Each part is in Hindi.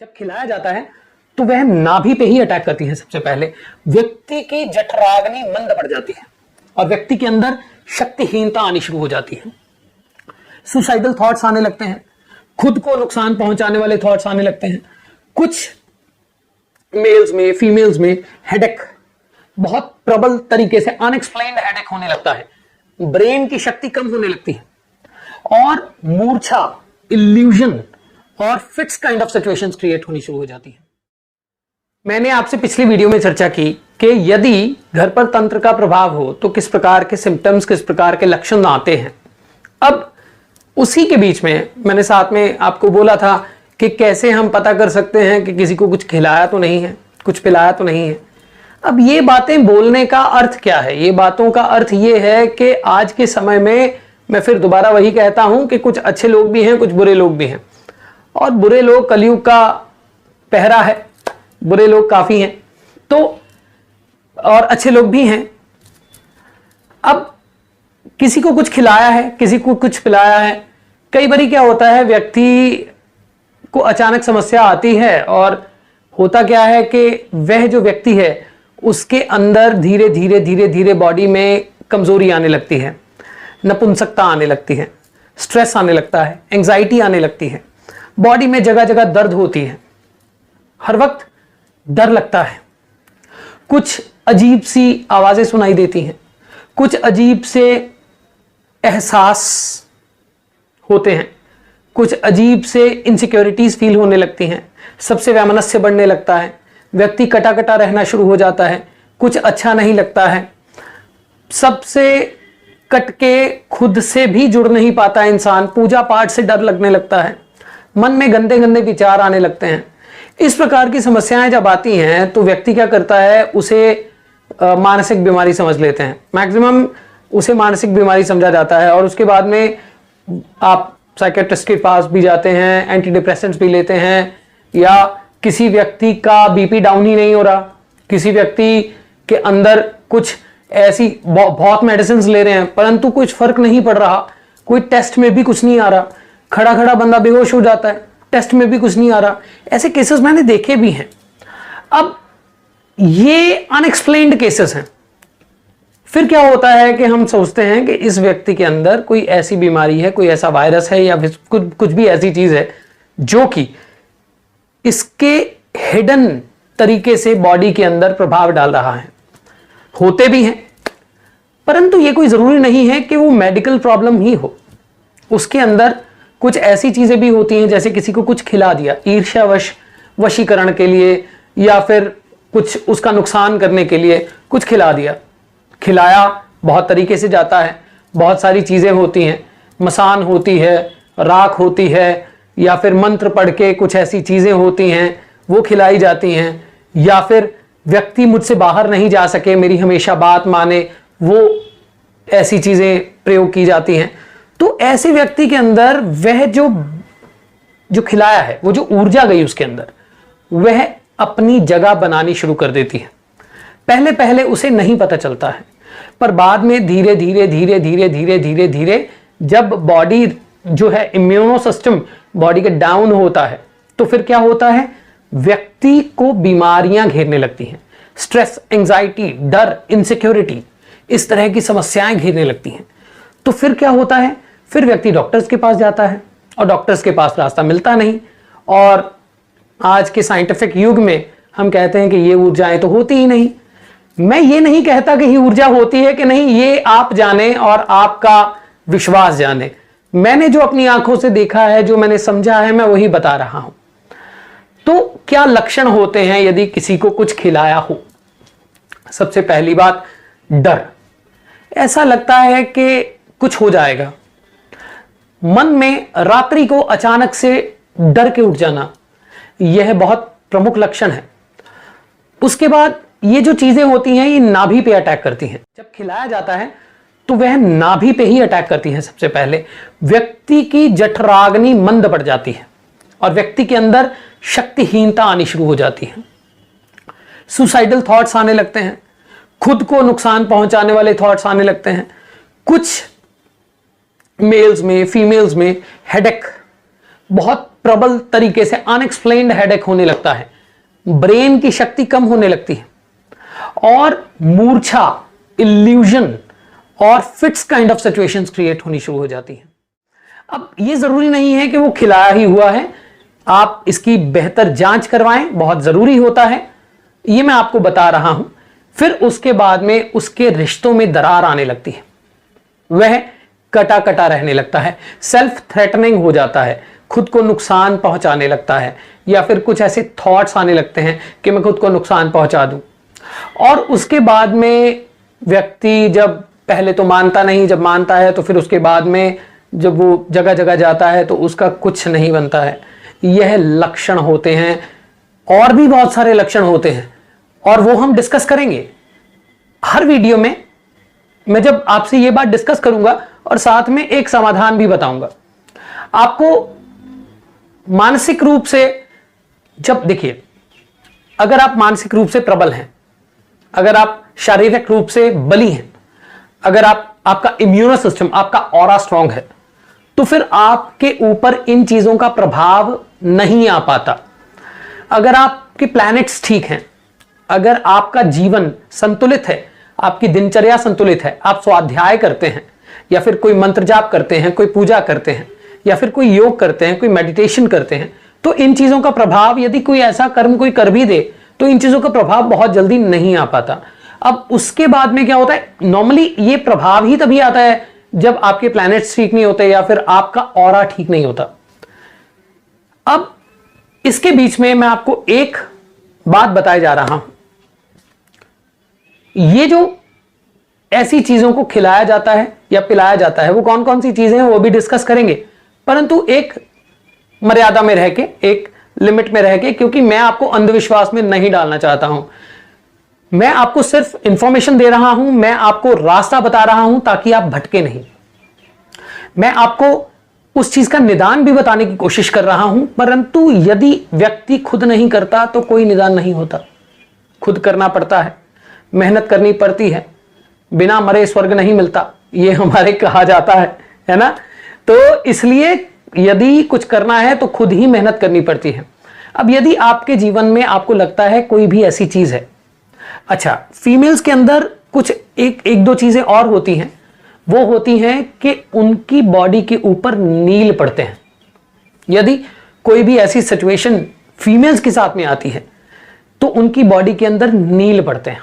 जब खिलाया जाता है तो वह नाभि पे ही अटैक करती है। सबसे पहले व्यक्ति की जठराग्नि मंद पड़ जाती है और व्यक्ति के अंदर शक्तिहीनता आनी शुरू हो जाती है। सुसाइडल थॉट्स आने लगते हैं, खुद को नुकसान पहुंचाने वाले थॉट्स आने लगते हैं। कुछ मेल्स में, फीमेल्स में हेडेक बहुत प्रबल तरीके से अनएक्सप्लेन्ड हेडेक होने लगता है, ब्रेन की शक्ति कम होने लगती है और मूर्छा, इल्यूजन और fix kind of situations create होनी शुरू हो जाती है। मैंने आपसे पिछली वीडियो में चर्चा की कि यदि घर पर तंत्र का प्रभाव हो तो किस प्रकार के सिम्टम्स, किस प्रकार के लक्षण आते हैं। अब उसी के बीच में मैंने साथ में आपको बोला था कि कैसे हम पता कर सकते हैं कि किसी को कुछ खिलाया तो नहीं है, कुछ पिलाया तो नहीं है। अब ये बातें बोलने का अर्थ क्या है? ये बातों का अर्थ ये है कि आज के समय में मैं फिर दोबारा वही कहता हूं कि कुछ अच्छे लोग भी हैं, कुछ बुरे लोग भी हैं और बुरे लोग कलयुग का पहरा है, बुरे लोग काफी हैं तो, और अच्छे लोग भी हैं। अब किसी को कुछ खिलाया है, किसी को कुछ पिलाया है। कई बारी क्या होता है, व्यक्ति को अचानक समस्या आती है और होता क्या है कि वह जो व्यक्ति है उसके अंदर धीरे धीरे धीरे धीरे बॉडी में कमजोरी आने लगती है, नपुंसकता आने लगती है, स्ट्रेस आने लगता है, एंजाइटी आने लगती है, बॉडी में जगह जगह दर्द होती है, हर वक्त डर लगता है, कुछ अजीब सी आवाजें सुनाई देती हैं, कुछ अजीब से एहसास होते हैं, कुछ अजीब से इनसिक्योरिटीज फील होने लगती हैं, सबसे वैमनस्य बढ़ने लगता है, व्यक्ति कटा कटा रहना शुरू हो जाता है, कुछ अच्छा नहीं लगता है, सबसे कट के खुद से भी जुड़ नहीं पाता है इंसान, पूजा पाठ से डर लगने लगता है, मन में गंदे गंदे विचार आने लगते हैं। इस प्रकार की समस्याएं जब आती हैं तो व्यक्ति क्या करता है, उसे मानसिक बीमारी समझ लेते हैं। मैक्सिमम उसे मानसिक बीमारी समझा जाता है और उसके बाद में आप साइकियाट्रिस्ट के पास भी जाते हैं, एंटी डिप्रेसेंट्स भी लेते हैं, या किसी व्यक्ति का बीपी डाउन ही नहीं हो रहा, किसी व्यक्ति के अंदर कुछ ऐसी बहुत मेडिसिन ले रहे हैं परंतु कुछ फर्क नहीं पड़ रहा, कोई टेस्ट में भी कुछ नहीं आ रहा, खड़ा खड़ा बंदा बेहोश हो जाता है, टेस्ट में भी कुछ नहीं आ रहा। ऐसे केसेस मैंने देखे भी हैं। अब ये अनएक्सप्लेन्ड केसेस हैं। फिर क्या होता है कि हम सोचते हैं कि इस व्यक्ति के अंदर कोई ऐसी बीमारी है, कोई ऐसा वायरस है या कुछ भी ऐसी चीज है जो कि इसके हिडन तरीके से बॉडी के अंदर प्रभाव डाल रहा है। होते भी हैं परंतु ये कोई जरूरी नहीं है कि वो मेडिकल प्रॉब्लम ही हो। उसके अंदर कुछ ऐसी चीजें भी होती हैं, जैसे किसी को कुछ खिला दिया ईर्ष्यावश, वशीकरण के लिए, या फिर कुछ उसका नुकसान करने के लिए कुछ खिला दिया। खिलाया बहुत तरीके से जाता है, बहुत सारी चीजें होती हैं, मसान होती है, राख होती है, या फिर मंत्र पढ़ के कुछ ऐसी चीजें होती हैं वो खिलाई जाती हैं, या फिर व्यक्ति मुझसे बाहर नहीं जा सके, मेरी हमेशा बात माने, वो ऐसी चीजें प्रयोग की जाती हैं। तो ऐसे व्यक्ति के अंदर वह जो खिलाया है, वो जो ऊर्जा गई उसके अंदर, वह अपनी जगह बनानी शुरू कर देती है। पहले पहले उसे नहीं पता चलता है पर बाद में धीरे धीरे धीरे धीरे धीरे धीरे धीरे जब बॉडी जो है, इम्यूनो सिस्टम बॉडी का डाउन होता है तो फिर क्या होता है, व्यक्ति को बीमारियां घेरने लगती हैं। स्ट्रेस, एंजाइटी, डर, इनसिक्योरिटी, इस तरह की समस्याएं घेरने लगती हैं। तो फिर क्या होता है, फिर व्यक्ति डॉक्टर्स के पास जाता है और डॉक्टर्स के पास रास्ता मिलता नहीं। और आज के साइंटिफिक युग में हम कहते हैं कि ये ऊर्जाएं तो होती ही नहीं। मैं ये नहीं कहता कि ये ऊर्जा होती है कि नहीं, ये आप जाने और आपका विश्वास जाने। मैंने जो अपनी आंखों से देखा है, जो मैंने समझा है, मैं वही बता रहा हूं। तो क्या लक्षण होते हैं यदि किसी को कुछ खिलाया हो? सबसे पहली बात, डर। ऐसा लगता है कि कुछ हो जाएगा। मन में रात्रि को अचानक से डर के उठ जाना, यह बहुत प्रमुख लक्षण है। उसके बाद ये जो चीजें होती हैं ये नाभि पे अटैक करती हैं। जब खिलाया जाता है तो वह नाभि पे ही अटैक करती है। सबसे पहले व्यक्ति की जठराग्नि मंद पड़ जाती है और व्यक्ति के अंदर शक्तिहीनता आनी शुरू हो जाती है। सुसाइडल थॉट्स आने लगते हैं, खुद को नुकसान पहुंचाने वाले थॉट्स आने लगते हैं। कुछ मेल्स में, फीमेल्स में हेडेक बहुत प्रबल तरीके से अनएक्सप्लेन्ड हेडेक होने लगता है, ब्रेन की शक्ति कम होने लगती है और मूर्छा, इल्यूजन और fits kind of situations create होनी शुरू हो जाती है। अब ये जरूरी नहीं है कि वो खिलाया ही हुआ है, आप इसकी बेहतर जांच करवाएं, बहुत जरूरी होता है, ये मैं आपको बता रहा हूं। फिर उसके बाद में उसके रिश्तों में दरार आने लगती है, वह कटा कटा रहने लगता है, सेल्फ थ्रेटनिंग हो जाता है, खुद को नुकसान पहुंचाने लगता है, या फिर कुछ ऐसे थॉट्स आने लगते हैं कि मैं खुद को नुकसान पहुंचा दूं। और उसके बाद में व्यक्ति जब पहले तो मानता नहीं, जब मानता है तो फिर उसके बाद में जब वो जगह जगह जाता है तो उसका कुछ नहीं बनता है। यह लक्षण होते हैं, और भी बहुत सारे लक्षण होते हैं और वो हम डिस्कस करेंगे हर वीडियो में। मैं जब आपसे ये बात डिस्कस करूंगा और साथ में एक समाधान भी बताऊंगा आपको। मानसिक रूप से जब देखिए, अगर आप मानसिक रूप से प्रबल हैं, अगर आप शारीरिक रूप से बली हैं, अगर आपका इम्यूनो सिस्टम, आपका ऑरा स्ट्रांग है, तो फिर आपके ऊपर इन चीजों का प्रभाव नहीं आ पाता। अगर आपके प्लैनेट्स ठीक हैं, अगर आपका जीवन संतुलित है, आपकी दिनचर्या संतुलित है, आप स्वाध्याय करते हैं या फिर कोई मंत्र जाप करते हैं, कोई पूजा करते हैं या फिर कोई योग करते हैं, कोई मेडिटेशन करते हैं, तो इन चीजों का प्रभाव, यदि कोई ऐसा कर्म कोई कर भी दे तो इन चीजों का प्रभाव बहुत जल्दी नहीं आ पाता। अब उसके बाद में क्या होता है, नॉर्मली ये प्रभाव ही तभी आता है जब आपके प्लैनेट्स ठीक नहीं होते या फिर आपका ऑरा ठीक नहीं होता। अब इसके बीच में मैं आपको एक बात बताए जा रहा हूं, ये जो ऐसी चीजों को खिलाया जाता है या पिलाया जाता है, वो कौन कौन सी चीजें हैं वो भी डिस्कस करेंगे, परंतु एक मर्यादा में रह के, एक लिमिट में रह के, क्योंकि मैं आपको अंधविश्वास में नहीं डालना चाहता हूं। मैं आपको सिर्फ इंफॉर्मेशन दे रहा हूं, मैं आपको रास्ता बता रहा हूं ताकि आप भटके नहीं। मैं आपको उस चीज का निदान भी बताने की कोशिश कर रहा हूं, परंतु यदि व्यक्ति खुद नहीं करता तो कोई निदान नहीं होता। खुद करना पड़ता है, मेहनत करनी पड़ती है, बिना मरे स्वर्ग नहीं मिलता, ये हमारे कहा जाता है ना। तो इसलिए यदि कुछ करना है तो खुद ही मेहनत करनी पड़ती है। अब यदि आपके जीवन में आपको लगता है कोई भी ऐसी चीज है, अच्छा, फीमेल्स के अंदर कुछ एक दो चीजें और होती हैं, वो होती हैं कि उनकी बॉडी के ऊपर नील पड़ते हैं। यदि कोई भी ऐसी सिचुएशन फीमेल्स के साथ में आती है तो उनकी बॉडी के अंदर नील पड़ते हैं।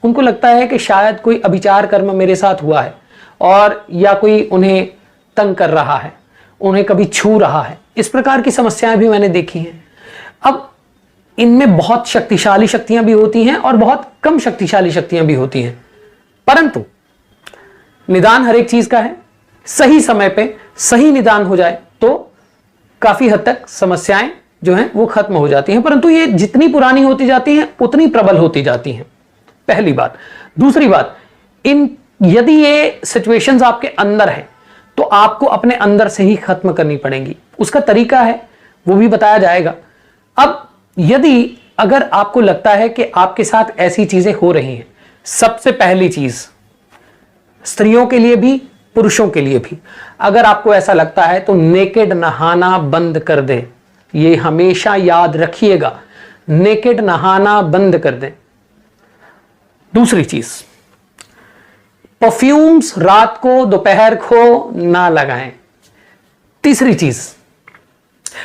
उनको लगता है कि शायद कोई अभिचार कर्म मेरे साथ हुआ है, और या कोई उन्हें तंग कर रहा है, उन्हें कभी छू रहा है। इस प्रकार की समस्याएं भी मैंने देखी हैं। अब इनमें बहुत शक्तिशाली शक्तियां भी होती हैं और बहुत कम शक्तिशाली शक्तियां भी होती हैं, परंतु निदान हर एक चीज का है। सही समय पे सही निदान हो जाए तो काफी हद तक समस्याएं जो हैं वो खत्म हो जाती हैं, परंतु ये जितनी पुरानी होती जाती हैं उतनी प्रबल होती जाती हैं, पहली बात। दूसरी बात, यदि ये सिचुएशंस आपके अंदर है तो आपको अपने अंदर से ही खत्म करनी पड़ेंगी। उसका तरीका है, वो भी बताया जाएगा। अब यदि अगर आपको लगता है कि आपके साथ ऐसी चीजें हो रही हैं, सबसे पहली चीज, स्त्रियों के लिए भी पुरुषों के लिए भी, अगर आपको ऐसा लगता है तो नेकेड नहाना बंद कर दें। ये हमेशा याद रखिएगा, नेकेड नहाना बंद कर दें। दूसरी चीज, परफ्यूम्स रात को दोपहर को ना लगाएं। तीसरी चीज,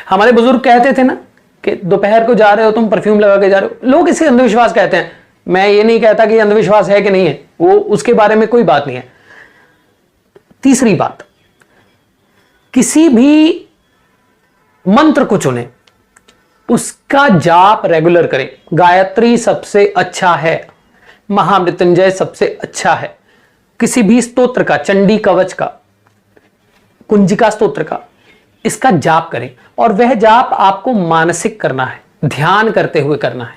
हमारे बुजुर्ग कहते थे ना कि दोपहर को जा रहे हो तुम परफ्यूम लगा के जा रहे हो। लोग इसे अंधविश्वास कहते हैं, मैं ये नहीं कहता कि अंधविश्वास है कि नहीं है, वो उसके बारे में कोई बात नहीं है। तीसरी बात, किसी भी मंत्र को चुने, उसका जाप रेगुलर करें। गायत्री सबसे अच्छा है, महामृत्युंजय सबसे अच्छा है। किसी भी स्तोत्र का, चंडी कवच का, कुंजिका स्तोत्र का, इसका जाप करें, और वह जाप आपको मानसिक करना है, ध्यान करते हुए करना है।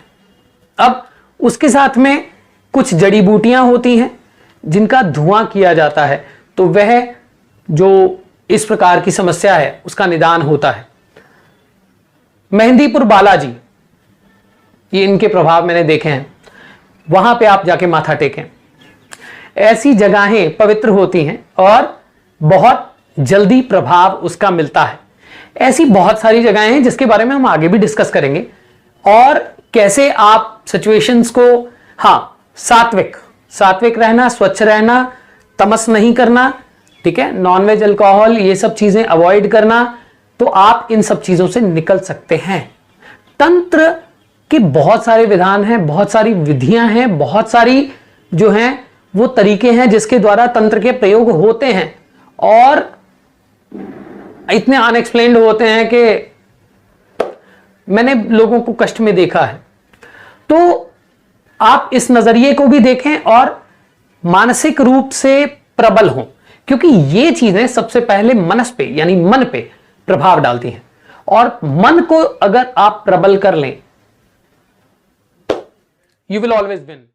अब उसके साथ में कुछ जड़ी बूटियां होती हैं जिनका धुआं किया जाता है, तो वह जो इस प्रकार की समस्या है उसका निदान होता है। मेहंदीपुर बालाजी, ये इनके प्रभाव मैंने देखे हैं, वहां पे आप जाके माथा टेकें। ऐसी जगहें पवित्र होती हैं और बहुत जल्दी प्रभाव उसका मिलता है। ऐसी बहुत सारी जगहें हैं जिसके बारे में हम आगे भी डिस्कस करेंगे, और कैसे आप सिचुएशंस को, हाँ, सात्विक रहना, स्वच्छ रहना, तमस नहीं करना, ठीक है, नॉनवेज, अल्कोहल, ये सब चीजें अवॉइड करना, तो आप इन सब चीजों से निकल सकते हैं। तंत्र के बहुत सारे विधान हैं, बहुत सारी विधियां हैं, बहुत सारी जो हैं वो तरीके हैं जिसके द्वारा तंत्र के प्रयोग होते हैं, और इतने अनएक्सप्लेन्ड होते हैं कि मैंने लोगों को कष्ट में देखा है। तो आप इस नजरिए को भी देखें और मानसिक रूप से प्रबल हों, क्योंकि ये चीजें सबसे पहले मनस पे यानी मन पे प्रभाव डालती हैं, और मन को अगर आप प्रबल कर लें, यू विल ऑलवेज विन।